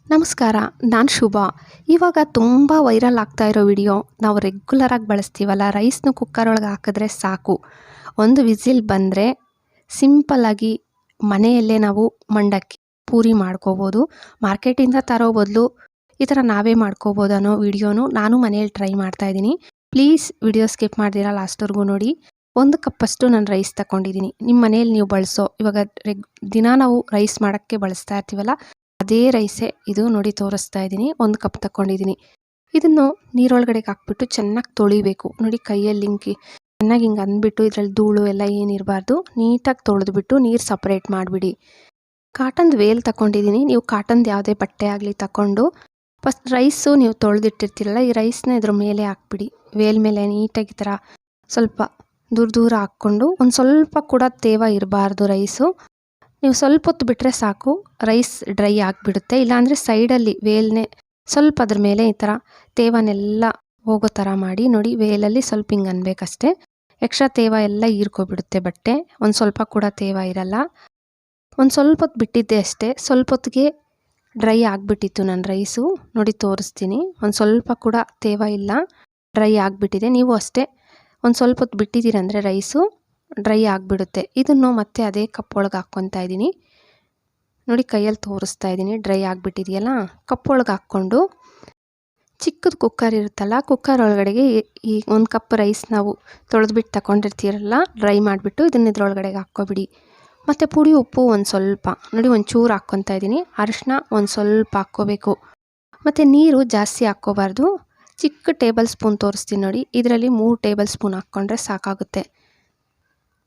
ನಮಸ್ಕಾರ, ನಾನು ಶುಭ. ಇವಾಗ ತುಂಬ ವೈರಲ್ ಆಗ್ತಾ ಇರೋ ವಿಡಿಯೋ, ನಾವು ರೆಗ್ಯುಲರಾಗಿ ಬಳಸ್ತೀವಲ್ಲ, ರೈಸ್ನ ಕುಕ್ಕರ್ ಒಳಗೆ ಹಾಕಿದ್ರೆ ಸಾಕು, ಒಂದು ವಿಸಿಲ್ ಬಂದರೆ ಸಿಂಪಲ್ಲಾಗಿ ಮನೆಯಲ್ಲೇ ನಾವು ಮಂಡಕ್ಕಿ ಪೂರಿ ಮಾಡ್ಕೋಬೋದು. ಮಾರ್ಕೆಟಿಂದ ತರೋ ಬದಲು ಈ ಥರ ನಾವೇ ಮಾಡ್ಕೋಬೋದು ಅನ್ನೋ ವಿಡಿಯೋನು ನಾನು ಮನೇಲಿ ಟ್ರೈ ಮಾಡ್ತಾಯಿದ್ದೀನಿ. ಪ್ಲೀಸ್ ವಿಡಿಯೋ ಸ್ಕಿಪ್ ಮಾಡ್ದಿರಾ ಲಾಸ್ಟ್ವರೆಗೂ ನೋಡಿ. 1 ಕಪ್ಪಷ್ಟು ನಾನು ರೈಸ್ ತಗೊಂಡಿದ್ದೀನಿ. ನಿಮ್ಮ ಮನೇಲಿ ನೀವು ಬಳಸೋ ಇವಾಗ ದಿನ ನಾವು ರೈಸ್ ಮಾಡೋಕ್ಕೆ ಬಳಸ್ತಾ ಇರ್ತೀವಲ್ಲ, ಅದೇ ರೈಸೇ ಇದು ನೋಡಿ ತೋರಿಸ್ತಾ ಇದ್ದೀನಿ. 1 ಕಪ್ ತಗೊಂಡಿದ್ದೀನಿ. ಇದನ್ನು ನೀರೊಳಗಡೆಗೆ ಹಾಕ್ಬಿಟ್ಟು ಚೆನ್ನಾಗಿ ತೊಳಿಬೇಕು. ನೋಡಿ ಕೈಯಲ್ಲಿ ಚೆನ್ನಾಗಿ ಹಿಂಗೆ ಅಂದ್ಬಿಟ್ಟು ಇದರಲ್ಲಿ ಧೂಳು ಎಲ್ಲ ಏನಿರಬಾರ್ದು, ನೀಟಾಗಿ ತೊಳೆದ್ಬಿಟ್ಟು ನೀರು ಸಪ್ರೇಟ್ ಮಾಡಿಬಿಡಿ. ಕಾಟನ್ದು ವೇಲ್ ತಗೊಂಡಿದ್ದೀನಿ. ನೀವು ಕಾಟನ್ದು ಯಾವುದೇ ಬಟ್ಟೆ ಆಗಲಿ ತಗೊಂಡು ಫಸ್ಟ್ ರೈಸು ನೀವು ತೊಳೆದಿಟ್ಟಿರ್ತೀರಲ್ಲ, ಈ ರೈಸ್ನ ಇದ್ರ ಮೇಲೆ ಹಾಕ್ಬಿಡಿ. ವೇಲ್ ಮೇಲೆ ನೀಟಾಗಿ ಈ ಥರ ಸ್ವಲ್ಪ ದೂರ ಹಾಕ್ಕೊಂಡು, ಒಂದು ಸ್ವಲ್ಪ ಕೂಡ ತೇವ ಇರಬಾರ್ದು ರೈಸು. ನೀವು ಸ್ವಲ್ಪ ಹೊತ್ತು ಬಿಟ್ಟರೆ ಸಾಕು, ರೈಸ್ ಡ್ರೈ ಆಗಿಬಿಡುತ್ತೆ. ಇಲ್ಲಾಂದರೆ ಸೈಡಲ್ಲಿ ವೇಲ್ನೇ ಸ್ವಲ್ಪ ಅದ್ರ ಮೇಲೆ ಈ ಥರ ತೇವನೆಲ್ಲ ಹೋಗೋ ಥರ ಮಾಡಿ. ನೋಡಿ ವೇಲಲ್ಲಿ ಸ್ವಲ್ಪ ಹಿಂಗೆ ಅನ್ಬೇಕಷ್ಟೇ. ಎಕ್ಸ್ಟ್ರಾ ತೇವ ಎಲ್ಲ ಹೀರ್ಕೊಬಿಡುತ್ತೆ ಬಟ್ಟೆ, ಒಂದು ಸ್ವಲ್ಪ ಕೂಡ ತೇವ ಇರಲ್ಲ. ಒಂದು ಸ್ವಲ್ಪ ಹೊತ್ತು ಬಿಟ್ಟಿದ್ದೆ ಅಷ್ಟೇ, ಸ್ವಲ್ಪ ಹೊತ್ತಿಗೆ ಡ್ರೈ ಆಗಿಬಿಟ್ಟಿತ್ತು ನನ್ನ ರೈಸು. ನೋಡಿ ತೋರಿಸ್ತೀನಿ, ಒಂದು ಸ್ವಲ್ಪ ಕೂಡ ತೇವ ಇಲ್ಲ, ಡ್ರೈ ಆಗಿಬಿಟ್ಟಿದೆ. ನೀವು ಅಷ್ಟೇ ಒಂದು ಸ್ವಲ್ಪ ಹೊತ್ತು ಬಿಟ್ಟಿದ್ದೀರಂದರೆ ರೈಸು ಡ್ರೈ ಆಗಿಬಿಡುತ್ತೆ. ಇದನ್ನು ಮತ್ತೆ ಅದೇ ಕಪ್ ಒಳಗೆ ಹಾಕ್ಕೊತಾ ಇದ್ದೀನಿ. ನೋಡಿ ಕೈಯಲ್ಲಿ ತೋರಿಸ್ತಾ ಇದ್ದೀನಿ, ಡ್ರೈ ಆಗಿಬಿಟ್ಟಿದೆಯಲ್ಲ. ಕಪ್ ಒಳಗೆ ಹಾಕ್ಕೊಂಡು ಚಿಕ್ಕದು ಕುಕ್ಕರ್ ಇರುತ್ತಲ್ಲ, ಕುಕ್ಕರ್ ಒಳಗಡೆಗೆ ಈ 1 ಕಪ್ ರೈಸ್ ನಾವು ತೊಳೆದ್ಬಿಟ್ಟು ತಗೊಂಡಿರ್ತೀರಲ್ಲ, ಡ್ರೈ ಮಾಡಿಬಿಟ್ಟು ಇದನ್ನ ಇದ್ರೊಳಗಡೆಗೆ ಹಾಕ್ಕೊಬಿಡಿ. ಮತ್ತು ಪುಡಿ ಉಪ್ಪು ಒಂದು ಸ್ವಲ್ಪ ನೋಡಿ ಒಂಚೂರು ಹಾಕ್ಕೊತಾ ಇದ್ದೀನಿ. ಅರಿಶಿನ ಒಂದು ಸ್ವಲ್ಪ ಹಾಕ್ಕೋಬೇಕು. ಮತ್ತು ನೀರು ಜಾಸ್ತಿ ಹಾಕ್ಕೋಬಾರ್ದು. ಚಿಕ್ಕ ಟೇಬಲ್ ಸ್ಪೂನ್ ತೋರಿಸ್ತೀನಿ ನೋಡಿ, ಇದರಲ್ಲಿ 3 ಟೇಬಲ್ ಸ್ಪೂನ್ ಹಾಕ್ಕೊಂಡ್ರೆ ಸಾಕಾಗುತ್ತೆ.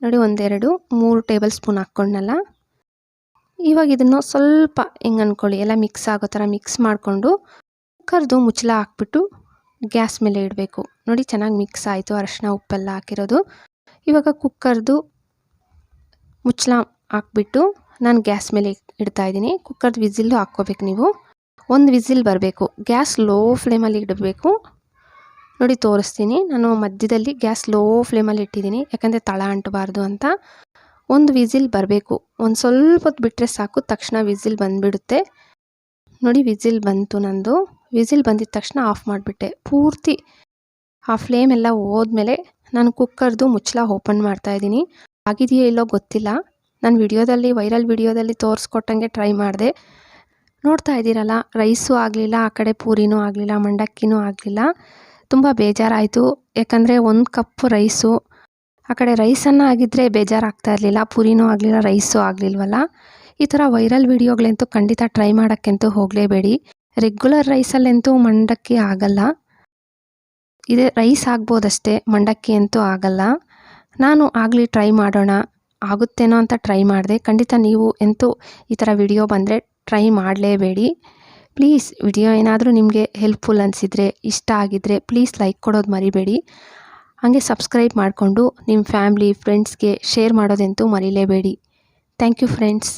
ನೋಡಿ 1, 2, 3 ಟೇಬಲ್ ಸ್ಪೂನ್ ಹಾಕ್ಕೊಂಡಲ್ಲ. ಇವಾಗ ಇದನ್ನು ಸ್ವಲ್ಪ ಹಿಂಗೆ ಅಂದ್ಕೊಳ್ಳಿ, ಎಲ್ಲ ಮಿಕ್ಸ್ ಆಗೋ ಥರ ಮಿಕ್ಸ್ ಮಾಡಿಕೊಂಡು ಕುಕ್ಕರ್ದು ಮುಚ್ಚಳ ಹಾಕ್ಬಿಟ್ಟು ಗ್ಯಾಸ್ ಮೇಲೆ ಇಡಬೇಕು. ನೋಡಿ ಚೆನ್ನಾಗಿ ಮಿಕ್ಸ್ ಆಯಿತು, ಅರಿಶಿನ ಉಪ್ಪೆಲ್ಲ ಹಾಕಿರೋದು. ಇವಾಗ ಕುಕ್ಕರ್ದು ಮುಚ್ಚಳ ಹಾಕ್ಬಿಟ್ಟು ನಾನು ಗ್ಯಾಸ್ ಮೇಲೆ ಇಡ್ತಾಯಿದ್ದೀನಿ. ಕುಕ್ಕರ್ದು ವಿಸಿಲ್ಲು ಹಾಕ್ಕೋಬೇಕು ನೀವು. 1 ವಿಸಿಲ್ ಬರಬೇಕು. ಗ್ಯಾಸ್ ಲೋ ಫ್ಲೇಮಲ್ಲಿ ಇಡಬೇಕು. ನೋಡಿ ತೋರಿಸ್ತೀನಿ, ನಾನು ಮಧ್ಯದಲ್ಲಿ ಗ್ಯಾಸ್ ಲೋ ಫ್ಲೇಮಲ್ಲಿ ಇಟ್ಟಿದ್ದೀನಿ, ಯಾಕಂದರೆ ತಳ ಅಂಟಬಾರ್ದು ಅಂತ. 1 ವಿಸಿಲ್ ಬರಬೇಕು. ಒಂದು ಸ್ವಲ್ಪ ಹೊತ್ತು ಬಿಟ್ಟರೆ ಸಾಕು, ತಕ್ಷಣ ವಿಸಿಲ್ ಬಂದುಬಿಡುತ್ತೆ. ನೋಡಿ ವಿಸಿಲ್ ಬಂತು ನಂದು. ವಿಸಿಲ್ ಬಂದಿದ ತಕ್ಷಣ ಆಫ್ ಮಾಡಿಬಿಟ್ಟೆ. ಪೂರ್ತಿ ಆ ಫ್ಲೇಮ್ ಎಲ್ಲ ಹೋದ್ಮೇಲೆ ನಾನು ಕುಕ್ಕರ್ದು ಮುಚ್ಚಳ ಓಪನ್ ಮಾಡ್ತಾಯಿದ್ದೀನಿ. ಆಗಿದೆಯೋ ಇಲ್ಲೋ ಗೊತ್ತಿಲ್ಲ, ನಾನು ವೈರಲ್ ವಿಡಿಯೋದಲ್ಲಿ ತೋರಿಸ್ಕೊಟ್ಟಂಗೆ ಟ್ರೈ ಮಾಡಿದೆ. ನೋಡ್ತಾ ಇದ್ದೀರಲ್ಲ, ರೈಸು ಆಗಲಿಲ್ಲ, ಆ ಕಡೆ ಪೂರಿನೂ ಆಗಲಿಲ್ಲ, ಮಂಡಕ್ಕಿನೂ ಆಗಲಿಲ್ಲ. ತುಂಬ ಬೇಜಾರಾಯಿತು, ಯಾಕಂದರೆ 1 ಕಪ್ ರೈಸು, ಆ ಕಡೆ ರೈಸನ್ನು ಆಗಿದ್ದರೆ ಬೇಜಾರಾಗ್ತಾ ಇರಲಿಲ್ಲ, ಪೂರಿನೂ ಆಗಲಿಲ್ಲ, ರೈಸು ಆಗಲಿಲ್ವಲ್ಲ. ಈ ಥರ ವೈರಲ್ ವಿಡಿಯೋಗಳಂತೂ ಖಂಡಿತ ಟ್ರೈ ಮಾಡೋಕ್ಕಂತೂ ಹೋಗಲೇಬೇಡಿ. ರೆಗ್ಯುಲರ್ ರೈಸಲ್ಲಂತೂ ಮಂಡಕ್ಕಿ ಆಗಲ್ಲ. ಇದೇ ರೈಸ್ ಆಗ್ಬೋದಷ್ಟೇ, ಮಂಡಕ್ಕಿ ಅಂತೂ ಆಗಲ್ಲ. ನಾನು ಆಗಲಿ ಟ್ರೈ ಮಾಡೋಣ ಆಗುತ್ತೇನೋ ಅಂತ ಟ್ರೈ ಮಾಡಿದೆ. ಖಂಡಿತ ನೀವು ಅಂತೂ ಈ ಥರ ವಿಡಿಯೋ ಬಂದರೆ ಟ್ರೈ ಮಾಡಲೇಬೇಡಿ. ಪ್ಲೀಸ್ ವಿಡಿಯೋ ಏನಾದರೂ ನಿಮಗೆ ಹೆಲ್ಪ್ಫುಲ್ ಅನಿಸಿದರೆ, ಇಷ್ಟ ಆಗಿದ್ದರೆ ಪ್ಲೀಸ್ ಲೈಕ್ ಕೊಡೋದು ಮರಿಬೇಡಿ. ಹಾಗೆ ಸಬ್ಸ್ಕ್ರೈಬ್ ಮಾಡಿಕೊಂಡು ನಿಮ್ಮ ಫ್ಯಾಮ್ಲಿ ಫ್ರೆಂಡ್ಸ್ಗೆ ಶೇರ್ ಮಾಡೋದಂತೂ ಮರಿಲೇಬೇಡಿ. Thank you friends.